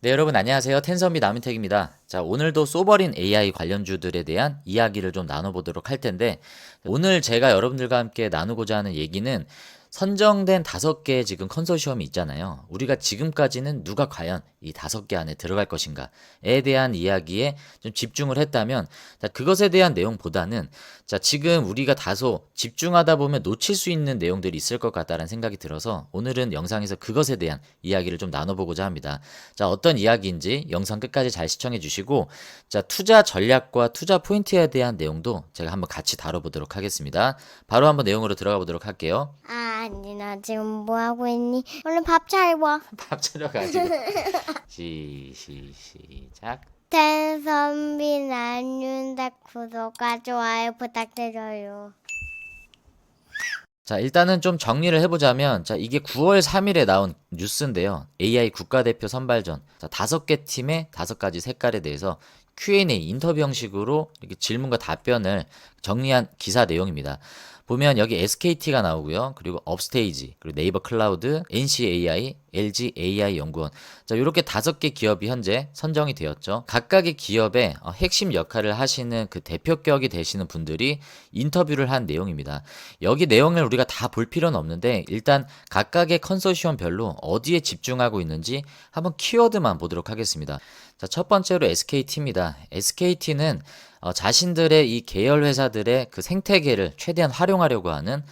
네, 여러분 안녕하세요. 텐선비 남인택입니다. 자, 오늘도 소버린 AI 관련주들에 대한 이야기를 좀 나눠보도록 할 텐데, 오늘 제가 여러분들과 함께 나누고자 하는 얘기는 선정된 5개의 지금 컨소시엄이 있잖아요. 우리가 지금까지는 누가 과연 이 5개 안에 들어갈 것인가에 대한 이야기에 좀 집중을 했다면, 자, 그것에 대한 내용보다는, 자, 지금 우리가 다소 집중하다 보면 놓칠 수 있는 내용들이 있을 것 같다는 생각이 들어서 오늘은 영상에서 그것에 대한 이야기를 좀 나눠보고자 합니다. 자, 어떤 이야기인지 영상 끝까지 잘 시청해 주시고, 자, 투자 전략과 투자 포인트에 대한 내용도 제가 한번 같이 다뤄보도록 하겠습니다. 바로 한번 내용으로 들어가 보도록 할게요. 아니, 나 지금 뭐 하고 있니? 얼른 밥 차려와. 밥 차려가지고. 시작. 텐선비 나윤다 구독과 좋아요 부탁드려요. 자, 일단은 좀 정리를 해보자면, 자, 이게 9월 3일에 나온 뉴스인데요. AI 국가대표 선발전. 자, 5개 팀의 5가지 색깔에 대해서 Q&A 인터뷰 형식으로 이렇게 질문과 답변을 정리한 기사 내용입니다. 보면 여기 SKT가 나오고요. 그리고 업스테이지, 그리고 네이버 클라우드, NCAI, LG AI 연구원. 자, 이렇게 5개 기업이 현재 선정이 되었죠. 각각의 기업의 핵심 역할을 하시는 그 대표격이 되시는 분들이 인터뷰를 한 내용입니다. 여기 내용을 우리가 다 볼 필요는 없는데 일단 각각의 컨소시엄별로 어디에 집중하고 있는지 한번 키워드만 보도록 하겠습니다. 자, 첫 번째로 SKT입니다. SKT는 자신들의 이 계열 회사들의 그 생태계를 최대한 활용하려고 하는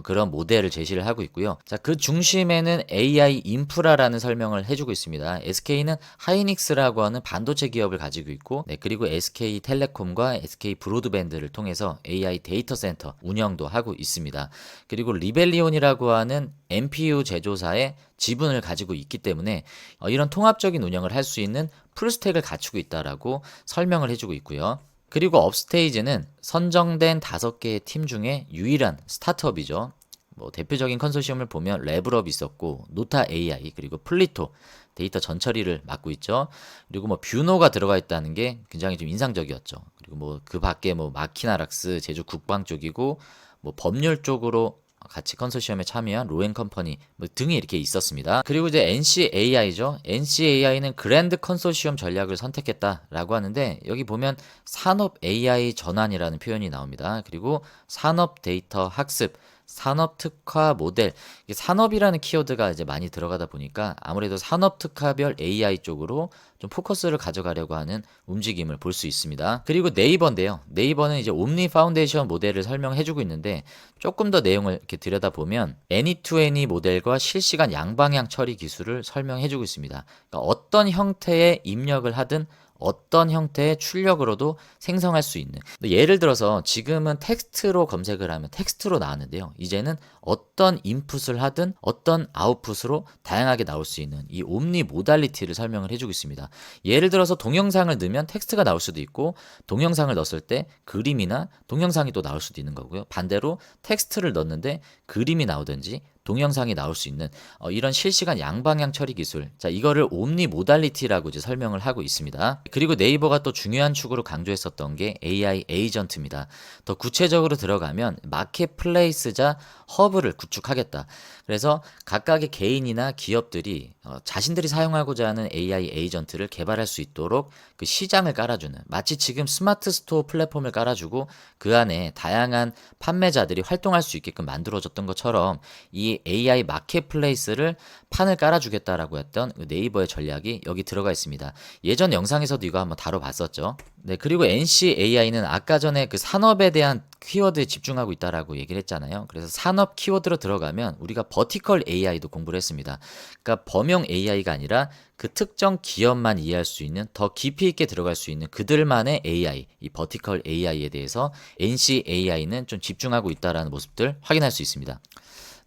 그런 모델을 제시를 하고 있고요. 자, 그 중심에는 AI 인프라라는 설명을 해주고 있습니다. SK는 하이닉스라고 하는 반도체 기업을 가지고 있고, 네, 그리고 SK텔레콤과 SK 브로드밴드를 통해서 AI 데이터 센터 운영도 하고 있습니다. 그리고 리벨리온이라고 하는 NPU 제조사의 지분을 가지고 있기 때문에 이런 통합적인 운영을 할 수 있는 풀스택을 갖추고 있다라고 설명을 해주고 있고요. 그리고 업스테이지는 선정된 5개의 팀 중에 유일한 스타트업이죠. 뭐 대표적인 컨소시엄을 보면 레블업이 있었고, 노타 AI, 그리고 플리토 데이터 전처리를 맡고 있죠. 그리고 뭐 뷰노가 들어가 있다는 게 굉장히 좀 인상적이었죠. 그리고 뭐 그 밖에 뭐 마키나락스 제주 국방 쪽이고, 뭐 법률 쪽으로 같이 컨소시엄에 참여한 로엔컴퍼니 뭐 등이 이렇게 있었습니다. 그리고 이제 NCAI죠. NCAI는 그랜드 컨소시엄 전략을 선택했다라고 하는데, 여기 보면 산업 AI 전환이라는 표현이 나옵니다. 그리고 산업 데이터 학습, 산업 특화 모델, 이게 산업이라는 키워드가 이제 많이 들어가다 보니까 아무래도 산업 특화별 AI 쪽으로 좀 포커스를 가져가려고 하는 움직임을 볼 수 있습니다. 그리고 네이버인데요. 네이버는 이제 옴니 파운데이션 모델을 설명해주고 있는데, 조금 더 내용을 이렇게 들여다보면 애니2애니 모델과 실시간 양방향 처리 기술을 설명해주고 있습니다. 그러니까 어떤 형태의 입력을 하든 어떤 형태의 출력으로도 생성할 수 있는, 예를 들어서 지금은 텍스트로 검색을 하면 텍스트로 나왔는데요. 이제는 어떤 인풋을 하든 어떤 아웃풋으로 다양하게 나올 수 있는 이 옴니 모달리티를 설명을 해주고 있습니다. 예를 들어서 동영상을 넣으면 텍스트가 나올 수도 있고, 동영상을 넣었을 때 그림이나 동영상이 또 나올 수도 있는 거고요. 반대로 텍스트를 넣었는데 그림이 나오든지 동영상이 나올 수 있는 이런 실시간 양방향 처리 기술, 자, 이거를 옴니 모달리티라고 이제 설명을 하고 있습니다. 그리고 네이버가 또 중요한 축으로 강조했었던 게 AI 에이전트입니다. 더 구체적으로 들어가면 마켓플레이스자 허브를 구축하겠다. 그래서 각각의 개인이나 기업들이 자신들이 사용하고자 하는 AI 에이전트를 개발할 수 있도록 그 시장을 깔아주는, 마치 지금 스마트 스토어 플랫폼을 깔아주고 그 안에 다양한 판매자들이 활동할 수 있게끔 만들어졌던 것처럼 이 AI 마켓플레이스를 판을 깔아주겠다라고 했던 네이버의 전략이 여기 들어가 있습니다. 예전 영상에서도 이거 한번 다뤄봤었죠. 네, 그리고 NCAI는 아까 전에 그 산업에 대한 키워드에 집중하고 있다라고 얘기를 했잖아요. 그래서 산업 키워드로 들어가면 우리가 버티컬 AI도 공부를 했습니다. 그러니까 범용 AI가 아니라 그 특정 기업만 이해할 수 있는, 더 깊이 있게 들어갈 수 있는 그들만의 AI, 이 버티컬 AI에 대해서 NCAI는 좀 집중하고 있다라는 모습들 확인할 수 있습니다.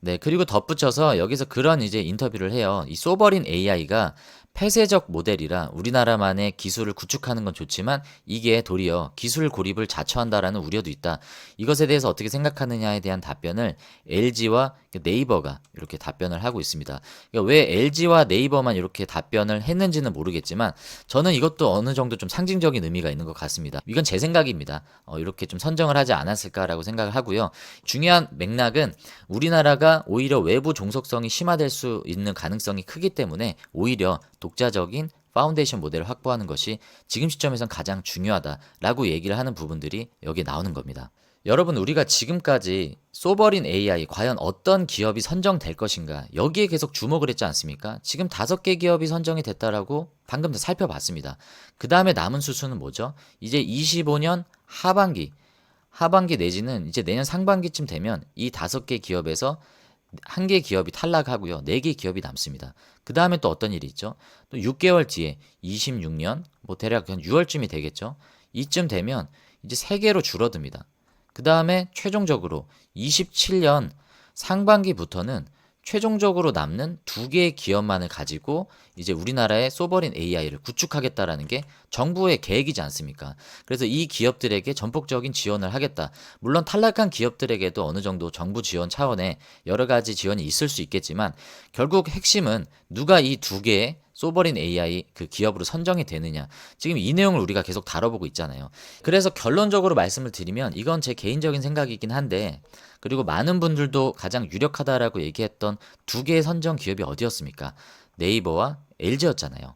네, 그리고 덧붙여서 여기서 그런 이제 인터뷰를 해요. 이 소버린 AI가 폐쇄적 모델이라 우리나라만의 기술을 구축하는 건 좋지만 이게 도리어 기술 고립을 자초한다라는 우려도 있다. 이것에 대해서 어떻게 생각하느냐에 대한 답변을 LG와 네이버가 이렇게 답변을 하고 있습니다. 그러니까 왜 LG와 네이버만 이렇게 답변을 했는지는 모르겠지만 저는 이것도 어느 정도 좀 상징적인 의미가 있는 것 같습니다. 이건 제 생각입니다. 이렇게 좀 선정을 하지 않았을까라고 생각을 하고요. 중요한 맥락은 우리나라가 오히려 외부 종속성이 심화될 수 있는 가능성이 크기 때문에 오히려 독자적인 파운데이션 모델을 확보하는 것이 지금 시점에선 가장 중요하다라고 얘기를 하는 부분들이 여기 나오는 겁니다. 여러분, 우리가 지금까지 소버린 AI 과연 어떤 기업이 선정될 것인가, 여기에 계속 주목을 했지 않습니까? 지금 5개 기업이 선정이 됐다라고 방금 살펴봤습니다. 그 다음에 남은 수수는 뭐죠? 이제 25년 하반기 내지는 이제 내년 상반기쯤 되면 이 5개 기업에서 1개 기업이 탈락하고요. 4개 기업이 남습니다. 그 다음에 또 어떤 일이 있죠? 또 6개월 뒤에 26년, 뭐 대략 한 6월쯤이 되겠죠? 이쯤 되면 이제 3개로 줄어듭니다. 그 다음에 최종적으로 27년 상반기부터는 최종적으로 남는 2개의 기업만을 가지고 이제 우리나라의 소버린 AI를 구축하겠다라는 게 정부의 계획이지 않습니까? 그래서 이 기업들에게 전폭적인 지원을 하겠다. 물론 탈락한 기업들에게도 어느 정도 정부 지원 차원의 여러 가지 지원이 있을 수 있겠지만 결국 핵심은 누가 이 2개의 소버린 AI 그 기업으로 선정이 되느냐. 지금 이 내용을 우리가 계속 다뤄보고 있잖아요. 그래서 결론적으로 말씀을 드리면 이건 제 개인적인 생각이긴 한데, 그리고 많은 분들도 가장 유력하다라고 얘기했던 2개의 선정 기업이 어디였습니까? 네이버와 LG였잖아요.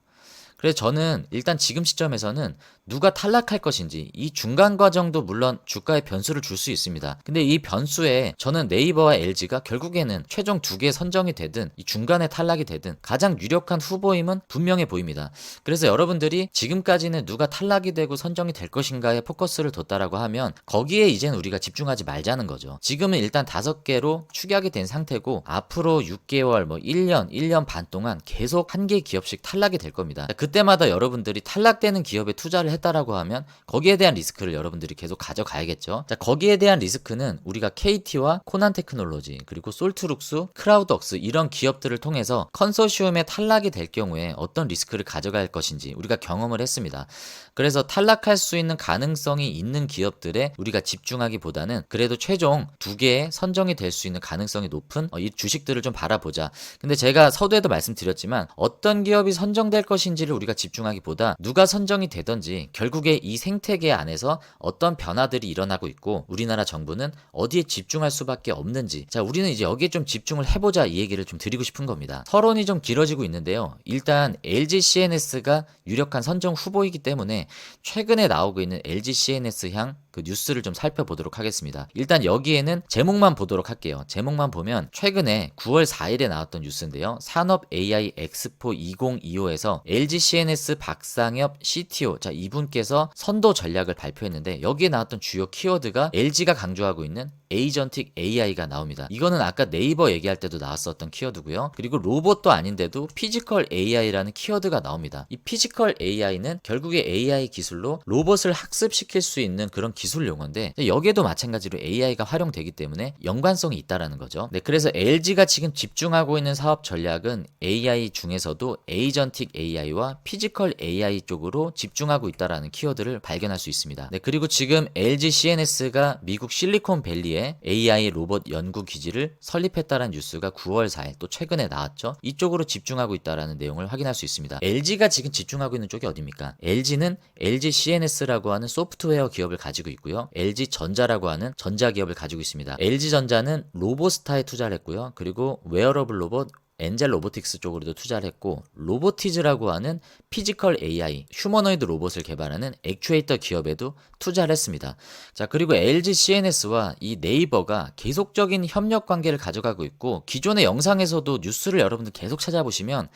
그래서 저는 일단 지금 시점에서는 누가 탈락할 것인지 이 중간 과정도 물론 주가에 변수를 줄 수 있습니다. 근데 이 변수에 저는 네이버와 LG가 결국에는 최종 2개 선정이 되든 이 중간에 탈락이 되든 가장 유력한 후보임은 분명해 보입니다. 그래서 여러분들이 지금까지는 누가 탈락이 되고 선정이 될 것인가에 포커스를 뒀다라고 하면 거기에 이제는 우리가 집중하지 말자는 거죠. 지금은 일단 5개로 축약이 된 상태고 앞으로 6개월, 1년 반 동안 계속 1개 기업씩 탈락이 될 겁니다. 그때마다 여러분들이 탈락되는 기업에 투자를 했다라고 하면 거기에 대한 리스크를 여러분들이 계속 가져가야겠죠. 자, 거기에 대한 리스크는 우리가 KT와 코난 테크놀로지, 그리고 솔트룩스, 크라우드웍스 이런 기업들을 통해서 컨소시엄에 탈락이 될 경우에 어떤 리스크를 가져갈 것인지 우리가 경험을 했습니다. 그래서 탈락할 수 있는 가능성이 있는 기업들에 우리가 집중하기보다는 그래도 최종 2개의 선정이 될 수 있는 가능성이 높은 이 주식들을 좀 바라보자. 근데 제가 서두에도 말씀드렸지만 어떤 기업이 선정될 것인지를 우리가 집중하기보다 누가 선정이 되든지 결국에 이 생태계 안에서 어떤 변화들이 일어나고 있고 우리나라 정부는 어디에 집중할 수밖에 없는지, 자, 우리는 이제 여기에 좀 집중을 해보자, 이 얘기를 좀 드리고 싶은 겁니다. 서론이 좀 길어지고 있는데요. 일단 LG CNS가 유력한 선정 후보이기 때문에 최근에 나오고 있는 LG CNS 향 그 뉴스를 좀 살펴보도록 하겠습니다. 일단 여기에는 제목만 보도록 할게요. 제목만 보면 최근에 9월 4일에 나왔던 뉴스인데요. 산업 AI 엑스포 2025에서 LG CNS 박상엽 CTO, 자, 이분께서 선도 전략을 발표했는데 여기에 나왔던 주요 키워드가 LG가 강조하고 있는 에이전틱 AI가 나옵니다. 이거는 아까 네이버 얘기할 때도 나왔었던 키워드고요. 그리고 로봇도 아닌데도 피지컬 AI라는 키워드가 나옵니다. 이 피지컬 AI는 결국에 AI 기술로 로봇을 학습시킬 수 있는 그런 기술 용어인데 여기에도 마찬가지로 AI가 활용되기 때문에 연관성이 있다라는 거죠. 네, 그래서 LG가 지금 집중하고 있는 사업 전략은 AI 중에서도 에이전틱 AI와 피지컬 AI 쪽으로 집중하고 있다라는 키워드를 발견할 수 있습니다. 네, 그리고 지금 LG CNS가 미국 실리콘밸리에 AI 로봇 연구 기지를 설립했다는 뉴스가 9월 4일 또 최근에 나왔죠. 이쪽으로 집중하고 있다라는 내용을 확인할 수 있습니다. LG가 지금 집중하고 있는 쪽이 어디입니까? LG는 LG CNS라고 하는 소프트웨어 기업을 가지고 있고요. LG전자라고 하는 전자기업을 가지고 있습니다. LG전자는 로보스타에 투자를 했고요. 그리고 웨어러블 로봇 엔젤 로보틱스 쪽으로도 투자를 했고, 로보티즈라고 하는 피지컬 AI, 휴머노이드 로봇을 개발하는 액추에이터 기업에도 투자를 했습니다. 자, 그리고 LG CNS와 이 네이버가 계속적인 협력 관계를 가져가고 있고, 기존의 영상에서도 뉴스를 여러분들 계속 찾아보시면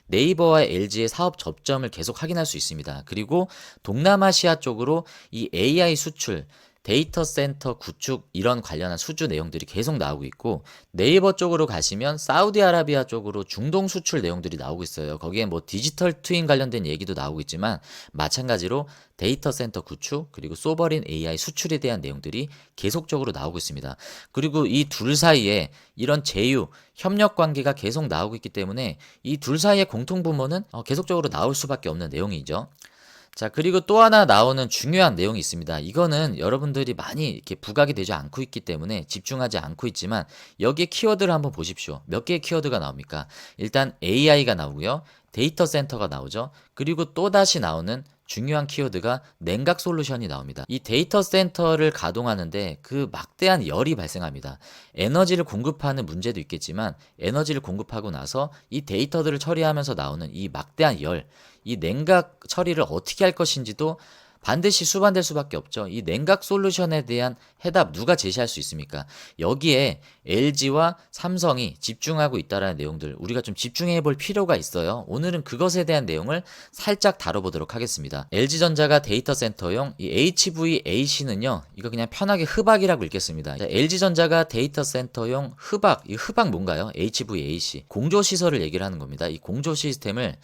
네이버와 LG의 사업 접점을 계속 확인할 수 있습니다. 그리고 동남아시아 쪽으로 이 AI 수출, 데이터 센터 구축 이런 관련한 수주 내용들이 계속 나오고 있고, 네이버 쪽으로 가시면 사우디아라비아 쪽으로 중동 수출 내용들이 나오고 있어요. 거기에 뭐 디지털 트윈 관련된 얘기도 나오고 있지만 마찬가지로 데이터 센터 구축 그리고 소버린 AI 수출에 대한 내용들이 계속적으로 나오고 있습니다. 그리고 이 둘 사이에 이런 제휴, 협력 관계가 계속 나오고 있기 때문에 이 둘 사이의 공통 부문은 계속적으로 나올 수밖에 없는 내용이죠. 자, 그리고 또 하나 나오는 중요한 내용이 있습니다. 이거는 여러분들이 많이 이렇게 부각이 되지 않고 있기 때문에 집중하지 않고 있지만 여기에 키워드를 한번 보십시오. 몇 개의 키워드가 나옵니까? 일단 AI가 나오고요. 데이터 센터가 나오죠. 그리고 또 다시 나오는 중요한 키워드가 냉각 솔루션이 나옵니다. 이 데이터 센터를 가동하는데 그 막대한 열이 발생합니다. 에너지를 공급하는 문제도 있겠지만 에너지를 공급하고 나서 이 데이터들을 처리하면서 나오는 이 막대한 열, 이 냉각 처리를 어떻게 할 것인지도 반드시 수반될 수밖에 없죠. 이 냉각 솔루션에 대한 해답 누가 제시할 수 있습니까? 여기에 LG와 삼성이 집중하고 있다는 내용들 우리가 좀 집중해 볼 필요가 있어요. 오늘은 그것에 대한 내용을 살짝 다뤄보도록 하겠습니다. LG전자가 데이터 센터용 이 HVAC는요. 이거 그냥 편하게 흡악이라고 읽겠습니다. LG전자가 데이터 센터용 흡악, 이 흡악 뭔가요? HVAC. 공조 시설을 얘기를 하는 겁니다. 이 공조 시스템을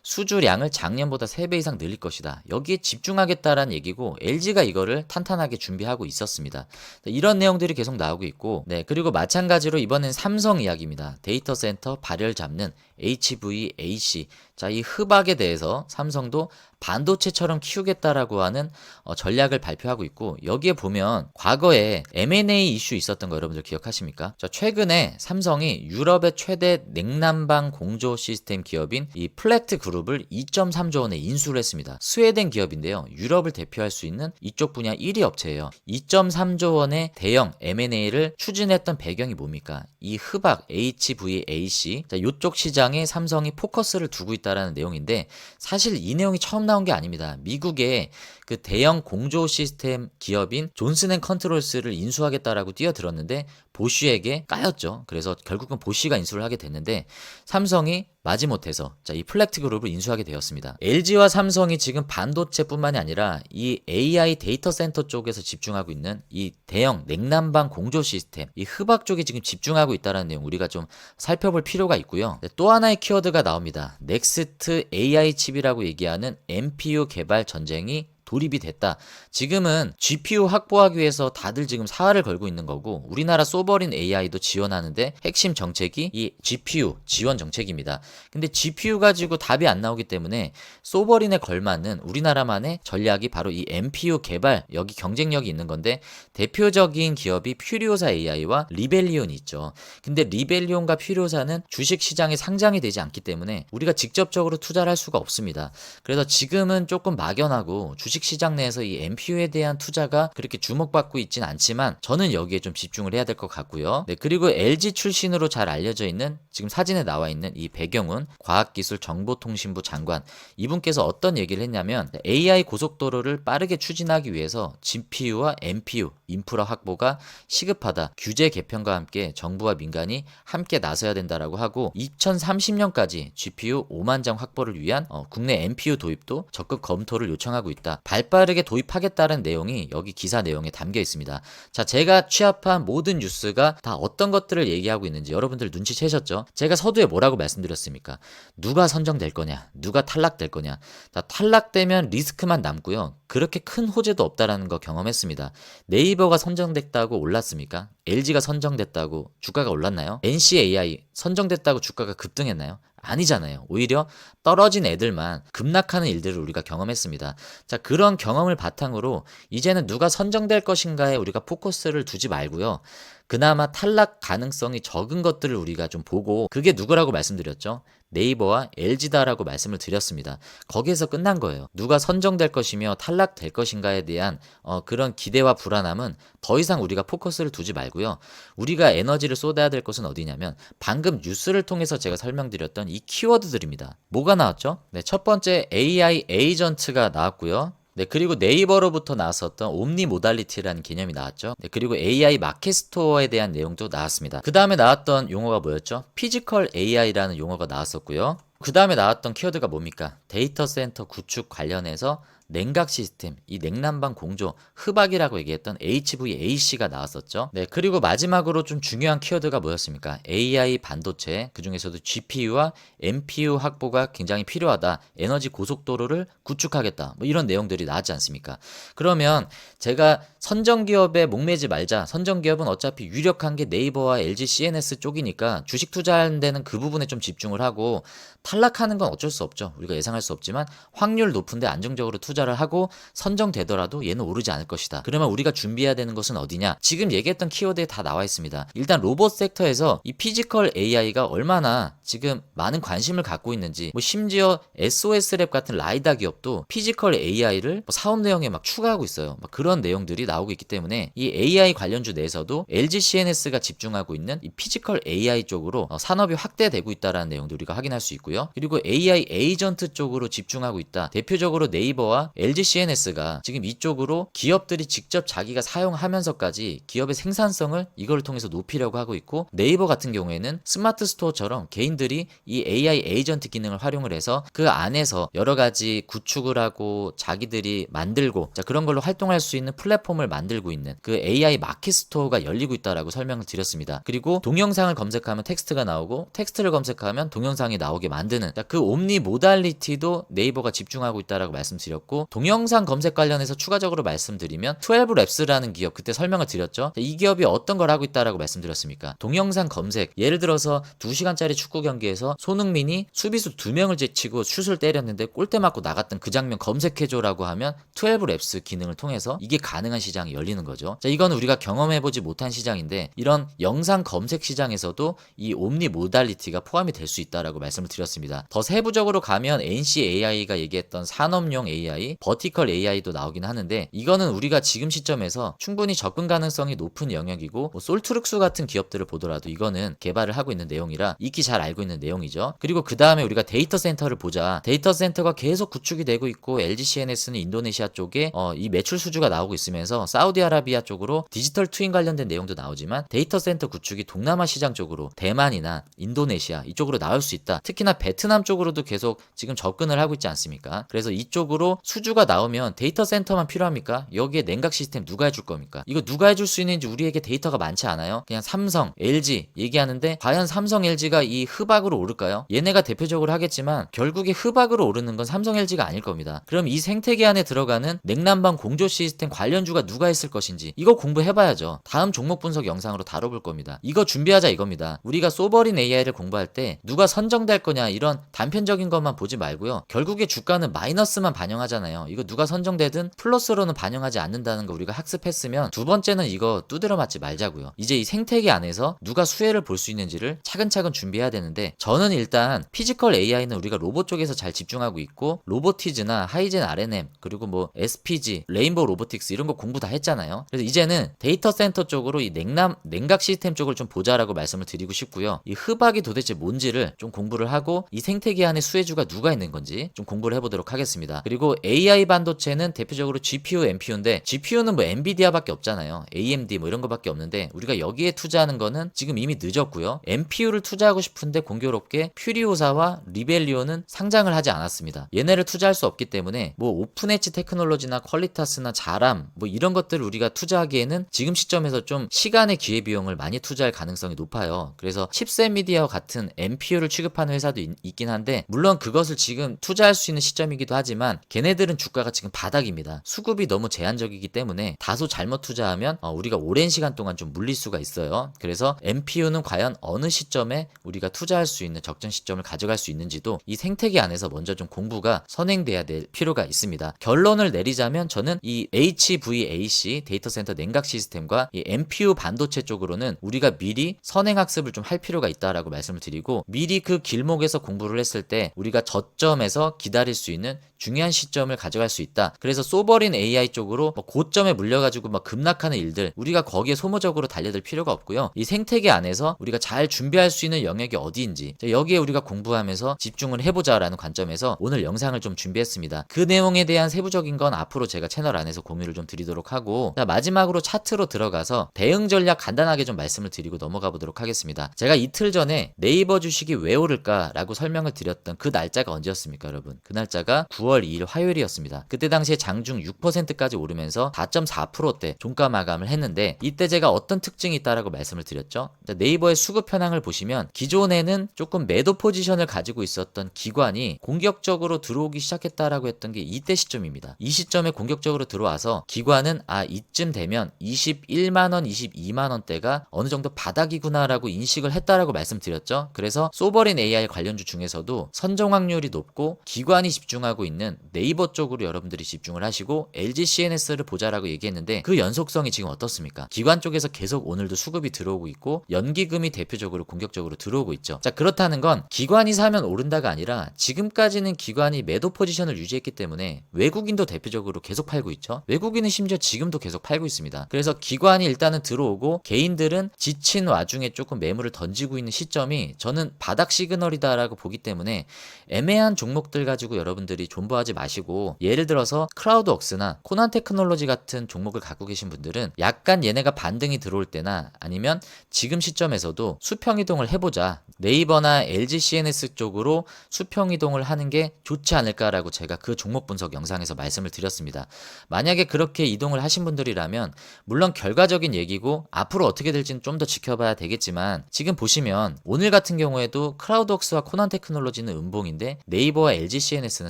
수주량을 작년보다 3배 이상 늘릴 것이다. 여기에 집중하겠다라는 얘기고 LG가 이거를 탄탄하게 준비하고 있었습니다. 이런 내용들이 계속 나오고 있고 그리고 마찬가지로 이번엔 삼성 이야기입니다. 데이터 센터 발열 잡는 HVAC. 자, 이 흡악에 대해서 삼성도 반도체처럼 키우겠다라고 하는 전략을 발표하고 있고 여기에 보면 과거에 M&A 이슈 있었던 거 여러분들 기억하십니까? 자, 최근에 삼성이 유럽의 최대 냉난방 공조 시스템 기업인 이 플렉트 그룹을 2.3조 원에 인수를 했습니다. 스웨덴 기업인데요. 유럽을 대표할 수 있는 이쪽 분야 1위 업체예요. 2.3조 원의 대형 M&A를 추진했던 배경이 뭡니까? 이 흡악 HVAC. 자, 이쪽 시장에 삼성이 포커스를 두고 있다라는 내용인데 사실 이 내용이 처음 나온 게 아닙니다. 미국의 그 대형 공조 시스템 기업인 존슨앤컨트롤스를 인수하겠다라고 뛰어들었는데 보쉬에게 까였죠. 그래서 결국은 보쉬가 인수를 하게 됐는데 삼성이 마지못해서 이 플렉트 그룹을 인수하게 되었습니다. LG와 삼성이 지금 반도체뿐만이 아니라 이 AI 데이터 센터 쪽에서 집중하고 있는 이 대형 냉난방 공조 시스템, 이 흡악 쪽에 지금 집중하고 있다는 내용 우리가 좀 살펴볼 필요가 있고요. 또 하나의 키워드가 나옵니다. 넥스트 AI 칩이라고 얘기하는 NPU 개발 전쟁이 돌입이 됐다. 지금은 GPU 확보하기 위해서 다들 지금 사활을 걸고 있는 거고 우리나라 소버린 AI도 지원하는데 핵심 정책이 이 GPU 지원 정책입니다. 근데 GPU 가지고 답이 안 나오기 때문에 소버린에 걸맞는 우리나라만의 전략이 바로 이 NPU 개발, 여기 경쟁력이 있는 건데 대표적인 기업이 퓨리오사 AI와 리벨리온이 있죠. 근데 리벨리온과 퓨리오사는 주식시장에 상장이 되지 않기 때문에 우리가 직접적으로 투자를 할 수가 없습니다. 그래서 지금은 조금 막연하고 주식시장 내에서 이 NPU에 대한 투자가 그렇게 주목받고 있진 않지만 저는 여기에 좀 집중을 해야 될 것 같고요. 그리고 LG 출신으로 잘 알려져 있는 지금 사진에 나와 있는 이 배경훈 과학기술정보통신부 장관, 이분께서 어떤 얘기를 했냐면 AI 고속도로를 빠르게 추진하기 위해서 GPU와 NPU 인프라 확보가 시급하다. 규제 개편과 함께 정부와 민간이 함께 나서야 된다라고 하고 2030년까지 GPU 5만 장 확보를 위한 국내 NPU 도입도 적극 검토를 요청하고 있다. 발빠르게 도입하겠다는 내용이 여기 기사 내용에 담겨 있습니다. 자, 제가 취합한 모든 뉴스가 다 어떤 것들을 얘기하고 있는지 여러분들 눈치채셨죠? 제가 서두에 뭐라고 말씀드렸습니까? 누가 선정될 거냐? 누가 탈락될 거냐? 자, 탈락되면 리스크만 남고요. 그렇게 큰 호재도 없다라는 거 경험했습니다. 네이버가 선정됐다고 올랐습니까? LG가 선정됐다고 주가가 올랐나요? NCAI 선정됐다고 주가가 급등했나요? 아니잖아요. 오히려 떨어진 애들만 급락하는 일들을 우리가 경험했습니다. 자, 그런 경험을 바탕으로 이제는 누가 선정될 것인가에 우리가 포커스를 두지 말고요. 그나마 탈락 가능성이 적은 것들을 우리가 좀 보고, 그게 누구라고 말씀드렸죠? 네이버와 LG다라고 말씀을 드렸습니다. 거기에서 끝난 거예요. 누가 선정될 것이며 탈락될 것인가에 대한 그런 기대와 불안함은 더 이상 우리가 포커스를 두지 말고요. 우리가 에너지를 쏟아야 될 것은 어디냐면 방금 뉴스를 통해서 제가 설명드렸던 이 키워드들입니다. 뭐가 나왔죠? 첫 번째 AI 에이전트가 나왔고요. 그리고 네이버로부터 나왔었던 옴니모달리티라는 개념이 나왔죠. 그리고 AI 마켓 스토어에 대한 내용도 나왔습니다. 그 다음에 나왔던 용어가 뭐였죠? 피지컬 AI라는 용어가 나왔었고요. 그 다음에 나왔던 키워드가 뭡니까? 데이터 센터 구축 관련해서 냉각 시스템, 이 냉난방 공조, 흡악이라고 얘기했던 HVAC가 나왔었죠. 그리고 마지막으로 좀 중요한 키워드가 뭐였습니까? AI 반도체, 그 중에서도 GPU와 NPU 확보가 굉장히 필요하다. 에너지 고속도로를 구축하겠다. 뭐 이런 내용들이 나왔지 않습니까? 그러면 제가 선정기업에 목매지 말자. 선정기업은 어차피 유력한 게 네이버와 LG CNS 쪽이니까 주식 투자하는 데는 그 부분에 좀 집중을 하고 탈락하는 건 어쩔 수 없죠. 우리가 예상할 수 없지만 확률 높은데 안정적으로 투자 투자를 하고 선정되더라도 얘는 오르지 않을 것이다. 그러면 우리가 준비해야 되는 것은 어디냐? 지금 얘기했던 키워드에 다 나와 있습니다. 일단 로봇 섹터에서 이 피지컬 AI가 얼마나 지금 많은 관심을 갖고 있는지, 뭐 심지어 SOS랩 같은 라이다 기업도 피지컬 AI를 사업 내용에 막 추가하고 있어요. 막 그런 내용들이 나오고 있기 때문에 이 AI 관련주 내에서도 LG CNS가 집중하고 있는 이 피지컬 AI 쪽으로 산업이 확대되고 있다라는 내용도 우리가 확인할 수 있고요. 그리고 AI 에이전트 쪽으로 집중하고 있다. 대표적으로 네이버와 LG CNS가 지금 이쪽으로 기업들이 직접 자기가 사용하면서까지 기업의 생산성을 이걸 통해서 높이려고 하고 있고, 네이버 같은 경우에는 스마트 스토어처럼 개인들이 이 AI 에이전트 기능을 활용을 해서 그 안에서 여러 가지 구축을 하고 자기들이 만들고, 자, 그런 걸로 활동할 수 있는 플랫폼을 만들고 있는 그 AI 마켓 스토어가 열리고 있다라고 설명을 드렸습니다. 그리고 동영상을 검색하면 텍스트가 나오고, 텍스트를 검색하면 동영상이 나오게 만드는, 자, 그 옴니 모달리티도 네이버가 집중하고 있다라고 말씀드렸고, 동영상 검색 관련해서 추가적으로 말씀드리면 12랩스라는 기업, 그때 설명을 드렸죠. 자, 이 기업이 어떤 걸 하고 있다라고 말씀드렸습니까? 동영상 검색, 예를 들어서 2시간짜리 축구 경기에서 손흥민이 수비수 2명을 제치고 슛을 때렸는데 골대 맞고 나갔던 그 장면 검색해줘라고 하면 12랩스 기능을 통해서 이게 가능한 시장이 열리는 거죠. 자, 이건 우리가 경험해보지 못한 시장인데, 이런 영상 검색 시장에서도 이 옴니 모달리티가 포함이 될 수 있다라고 말씀을 드렸습니다. 더 세부적으로 가면 NCAI가 얘기했던 산업용 AI, 버티컬 AI도 나오긴 하는데, 이거는 우리가 지금 시점에서 충분히 접근 가능성이 높은 영역이고, 뭐 솔트룩스 같은 기업들을 보더라도 이거는 개발을 하고 있는 내용이라 익히 잘 알고 있는 내용이죠. 그리고 그 다음에 우리가 데이터 센터를 보자. 데이터 센터가 계속 구축이 되고 있고, LG CNS는 인도네시아 쪽에 이 매출 수주가 나오고 있으면서 사우디아라비아 쪽으로 디지털 트윈 관련된 내용도 나오지만, 데이터 센터 구축이 동남아 시장 쪽으로 대만이나 인도네시아 이쪽으로 나올 수 있다. 특히나 베트남 쪽으로도 계속 지금 접근을 하고 있지 않습니까? 그래서 이쪽으로 수주가 나오면 데이터 센터만 필요합니까? 여기에 냉각 시스템 누가 해줄 겁니까? 이거 누가 해줄 수 있는지 우리에게 데이터가 많지 않아요? 그냥 삼성, LG 얘기하는데, 과연 삼성, LG가 이 흡악으로 오를까요? 얘네가 대표적으로 하겠지만 결국에 흡악으로 오르는 건 삼성, LG가 아닐 겁니다. 그럼 이 생태계 안에 들어가는 냉난방 공조 시스템 관련주가 누가 했을 것인지 이거 공부해봐야죠. 다음 종목 분석 영상으로 다뤄볼 겁니다. 이거 준비하자 이겁니다. 우리가 소버린 AI를 공부할 때 누가 선정될 거냐 이런 단편적인 것만 보지 말고요. 결국에 주가는 마이너스만 반영하잖아요. 이거 누가 선정되든 플러스로는 반영하지 않는다는 거 우리가 학습했으면, 두 번째는 이거 두드려 맞지 말자고요. 이제 이 생태계 안에서 누가 수혜를 볼 수 있는지를 차근차근 준비해야 되는데, 저는 일단 피지컬 AI는 우리가 로봇 쪽에서 잘 집중하고 있고, 로보티즈나 하이젠 R&M 그리고 뭐 SPG, 레인보우 로보틱스 이런 거 공부 다 했잖아요. 그래서 이제는 데이터 센터 쪽으로 이 냉각 시스템 쪽을 좀 보자라고 말씀을 드리고 싶고요. 이 흡악이 도대체 뭔지를 좀 공부를 하고, 이 생태계 안에 수혜주가 누가 있는 건지 좀 공부를 해보도록 하겠습니다. 그리고 AI 반도체는 대표적으로 GPU, NPU인데, GPU는 뭐 엔비디아밖에 없잖아요. AMD 뭐 이런 거밖에 없는데, 우리가 여기에 투자하는 거는 지금 이미 늦었고요. NPU를 투자하고 싶은데 공교롭게 퓨리오사와 리벨리오는 상장을 하지 않았습니다. 얘네를 투자할 수 없기 때문에 뭐 오픈 엣지 테크놀로지나 퀄리타스나 자람 뭐 이런 것들을 우리가 투자하기에는 지금 시점에서 좀 시간의 기회비용을 많이 투자할 가능성이 높아요. 그래서 칩셋 미디어와 같은 NPU를 취급하는 회사도 있긴 한데, 물론 그것을 지금 투자할 수 있는 시점이기도 하지만 걔네들은 주가가 지금 바닥입니다. 수급이 너무 제한적이기 때문에 다소 잘못 투자하면 우리가 오랜 시간 동안 좀 물릴 수가 있어요. 그래서 NPU는 과연 어느 시점에 우리가 투자할 수 있는 적정 시점을 가져갈 수 있는지도 이 생태계 안에서 먼저 좀 공부가 선행돼야 될 필요가 있습니다. 결론을 내리자면 저는 이 HVAC 데이터 센터 냉각 시스템과 이 NPU 반도체 쪽으로는 우리가 미리 선행학습을 좀 할 필요가 있다라고 말씀을 드리고, 미리 그 길목에서 공부를 했을 때 우리가 저점에서 기다릴 수 있는 중요한 시점을 가져갈 수 있다. 그래서 소버린 AI 쪽으로 뭐 고점에 물려가지고 막 급락하는 일들 우리가 거기에 소모적으로 달려들 필요가 없고요. 이 생태계 안에서 우리가 잘 준비할 수 있는 영역이 어디인지 여기에 우리가 공부하면서 집중을 해보자라는 관점에서 오늘 영상을 좀 준비했습니다. 그 내용에 대한 세부적인 건 앞으로 제가 채널 안에서 공유를 좀 드리도록 하고, 자, 마지막으로 차트로 들어가서 대응 전략 간단하게 좀 말씀을 드리고 넘어가 보도록 하겠습니다. 제가 이틀 전에 네이버 주식이 왜 오를까라고 설명을 드렸던 그 날짜가 언제였습니까, 여러분? 그 날짜가 9월 2일 화요일이었습니다. 그때 당시에 장중 6%까지 오르면서 4.4%대 종가 마감을 했는데, 이때 제가 어떤 특징이 있다라고 말씀을 드렸죠. 네이버의 수급 현황을 보시면 기존에는 조금 매도 포지션을 가지고 있었던 기관이 공격적으로 들어오기 시작했다라고 했던 게 이때 시점입니다. 이 시점에 공격적으로 들어와서 기관은 이쯤 되면 21만원, 22만원대가 어느 정도 바닥이구나라고 인식을 했다라고 말씀드렸죠. 그래서 소버린 AI 관련주 중에서도 선정 확률이 높고 기관이 집중하고 있는 네이버 네이버 쪽으로 여러분들이 집중을 하시고 LG CNS를 보자라고 얘기했는데 그 연속성이 지금 어떻습니까? 기관 쪽에서 계속 오늘도 수급이 들어오고 있고 연기금이 대표적으로 공격적으로 들어오고 있죠. 자, 그렇다는 건 기관이 사면 오른다가 아니라 지금까지는 기관이 매도 포지션을 유지했기 때문에 외국인도 대표적으로 계속 팔고 있죠. 외국인은 심지어 지금도 계속 팔고 있습니다. 그래서 기관이 일단은 들어오고 개인들은 지친 와중에 조금 매물을 던지고 있는 시점이 저는 바닥 시그널이다라고 보기 때문에 애매한 종목들 가지고 여러분들이 존버하지 마시고, 예를 들어서 크라우드웍스나 코난 테크놀로지 같은 종목을 갖고 계신 분들은 약간 얘네가 반등이 들어올 때나 아니면 지금 시점에서도 수평 이동을 해보자, 네이버나 LG CNS 쪽으로 수평 이동을 하는 게 좋지 않을까라고 제가 그 종목 분석 영상에서 말씀을 드렸습니다. 만약에 그렇게 이동을 하신 분들이라면 물론 결과적인 얘기고 앞으로 어떻게 될지는 좀 더 지켜봐야 되겠지만, 지금 보시면 오늘 같은 경우에도 크라우드웍스와 코난 테크놀로지는 음봉인데 네이버와 LG CNS는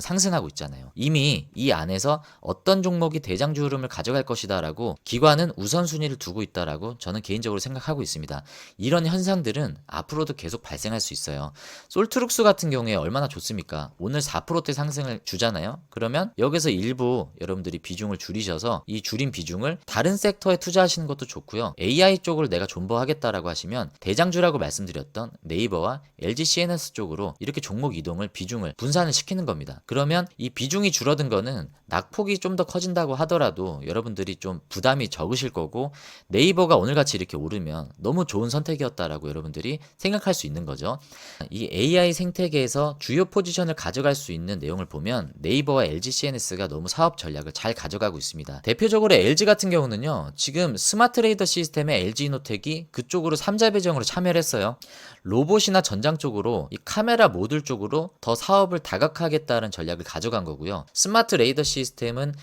상승하고 있잖아요. 이미 이 안에서 어떤 종목이 대장주 흐름을 가져갈 것이다 라고 기관은 우선순위를 두고 있다라고 저는 개인적으로 생각하고 있습니다. 이런 현상들은 앞으로도 계속 발생할 수 있어요. 솔트룩스 같은 경우에 얼마나 좋습니까? 오늘 4%대 상승을 주잖아요. 그러면 여기서 일부 여러분들이 비중을 줄이셔서 이 줄인 비중을 다른 섹터에 투자하시는 것도 좋고요. AI 쪽을 내가 존버하겠다라고 하시면 대장주라고 말씀드렸던 네이버와 LG CNS 쪽으로 이렇게 종목 이동을, 비중을 분산을 시키는 겁니다. 그러면 이 비중이 줄어든 거는 낙폭이 좀 더 커진다고 하더라도 여러분들이 좀 부담이 적으실 거고, 네이버가 오늘같이 이렇게 오르면 너무 좋은 선택이었다라고 여러분들이 생각할 수 있는 거죠. 이 AI 생태계에서 주요 포지션을 가져갈 수 있는 내용을 보면 네이버와 LG CNS가 너무 사업 전략을 잘 가져가고 있습니다. 대표적으로 LG 같은 경우는요, 지금 스마트 레이더 시스템의 LG 이노텍이 그쪽으로 3자 배정으로 참여를 했어요. 로봇이나 전장 쪽으로 이 카메라 모듈 쪽으로 더 사업을 다각화하겠다는 전략을 가져간 거고요. 스마트 레이더 시스템은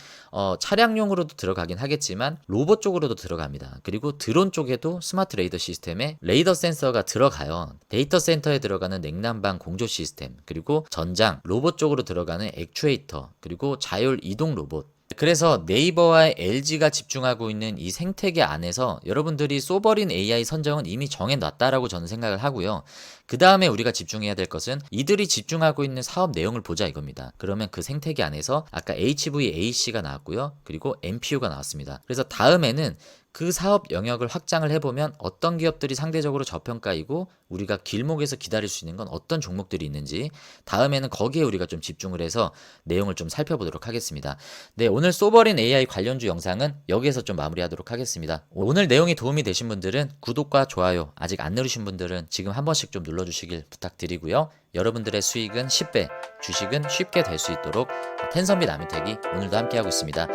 차량용으로도 들어가긴 하겠지만 로봇 쪽으로도 들어갑니다. 그리고 드론 쪽에도 스마트 레이더 시스템에 레이더 센서가 들어가요. 데이터 센터에 들어가는 냉난방 공조 시스템, 그리고 전장, 로봇 쪽으로 들어가는 액추에이터, 그리고 자율 이동 로봇. 그래서 네이버와 LG가 집중하고 있는 이 생태계 안에서 여러분들이 쏘버린 AI 선정은 이미 정해놨다라고 저는 생각을 하고요. 그 다음에 우리가 집중해야 될 것은 이들이 집중하고 있는 사업 내용을 보자 이겁니다. 그러면 그 생태계 안에서 아까 HVAC가 나왔고요. 그리고 MPU가 나왔습니다. 그래서 다음에는 그 사업 영역을 확장을 해보면 어떤 기업들이 상대적으로 저평가이고 우리가 길목에서 기다릴 수 있는 건 어떤 종목들이 있는지, 다음에는 거기에 우리가 좀 집중을 해서 내용을 좀 살펴보도록 하겠습니다. 네, 오늘 소버린 AI 관련주 영상은 여기에서 좀 마무리하도록 하겠습니다. 오늘 내용이 도움이 되신 분들은 구독과 좋아요, 아직 안 누르신 분들은 지금 한 번씩 좀 눌러주시길 부탁드리고요. 여러분들의 수익은 10배, 주식은 쉽게 될 수 있도록 텐선비 남유택이 오늘도 함께하고 있습니다.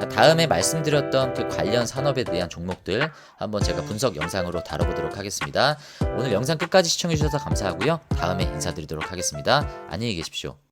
다음에 말씀드렸던 그 관련 산업에 대한 종목들 한번 제가 분석 영상으로 다뤄보도록 하겠습니다. 오늘 영상 끝까지 시청해주셔서 감사하고요. 다음에 인사드리도록 하겠습니다. 안녕히 계십시오.